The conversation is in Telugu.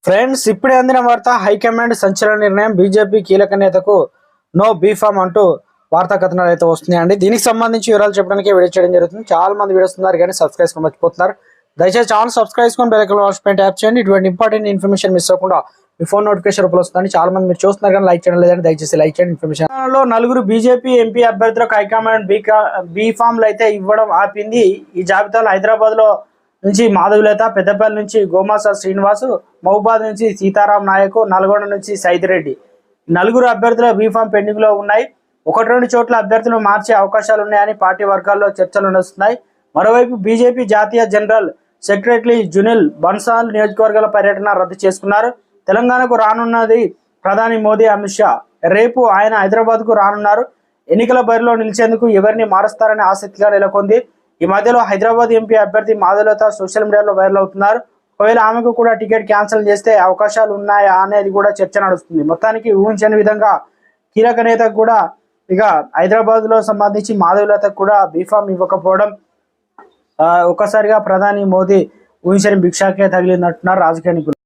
ఫ్రెండ్స్, ఇప్పుడే అందిన వార్త. హైకమాండ్ సంచలన నిర్ణయం. బీజేపీ కీలక నేతకు నో బీఫామ్ అంటూ వార్తా కథనాలు అయితే వస్తున్నాయండి. దీనికి సంబంధించి వివరాలు చెప్పడానికి వీడియో చేయడం జరుగుతుంది. చాలా మంది వీడియోస్ ఉన్నారు కానీ సబ్స్క్రైబ్ చేసుకొని మర్చిపోతున్నారు. దయచేసి ఛానల్ సబ్స్క్రైబ్ చేసుకొని బెల్ ఐకాన్ ఆల్ ట్యాప్ చేయండి. ఇటువంటి ఇంపార్టెంట్ ఇన్ఫర్మేషన్ మిస్ అవ్వకుండా మీ ఫోన్ నోటిఫికేషన్ రూపంలో వస్తుంది. చాలా మంది మీరు చూస్తున్నారు కానీ లైక్ చేయడం లేదంటే దయచేసి లైక్ చేయండి. ఇన్ఫర్మేషన్ లో నలుగురు బీజేపీ ఎంపీ అభ్యర్థులకు హైకమాండ్ బీఫామ్లు అయితే ఇవ్వడం ఆపింది. ఈ జాబితాలో హైదరాబాద్ లో నుంచి మాధవిలత, పెద్దపల్లి నుంచి గోమాస శ్రీనివాసు, మహబూబాద్ నుంచి సీతారాం నాయకు, నల్గొండ నుంచి సైదిరెడ్డి నలుగురు అభ్యర్థుల బీఫామ్ పెండింగ్ లో ఉన్నాయి. 1-2 చోట్ల అభ్యర్థులు మార్చే అవకాశాలు ఉన్నాయని పార్టీ వర్గాల్లో చర్చలు నడుస్తున్నాయి. మరోవైపు బీజేపీ జాతీయ జనరల్ సెక్రటరీ జునిల్ బన్సాల్ నియోజకవర్గాల పర్యటన రద్దు చేసుకున్నారు. తెలంగాణకు రానున్నది ప్రధాని మోదీ, అమిత్ షా. రేపు ఆయన హైదరాబాద్ కు రానున్నారు. ఎన్నికల బరిలో నిలిచేందుకు ఎవరిని మారుస్తారనే ఆసక్తిగా నెలకొంది. ఈ మధ్యలో హైదరాబాద్ ఎంపీ అభ్యర్థి మాధవలత సోషల్ మీడియాలో వైరల్ అవుతున్నారు. ఒకవేళ ఆమెకు కూడా టికెట్ క్యాన్సిల్ చేస్తే అవకాశాలు ఉన్నాయా అనేది కూడా చర్చ నడుస్తుంది. మొత్తానికి ఊహించని విధంగా కీలక నేతకు కూడా ఇక హైదరాబాద్ లో సంబంధించి మాధవలతకు కూడా బీఫామ్ ఇవ్వకపోవడం ఒక్కసారిగా ప్రధాని మోదీ ఊహించని భిక్షాకే తగిలినట్టున్నారు రాజకీయ నిపుణులు.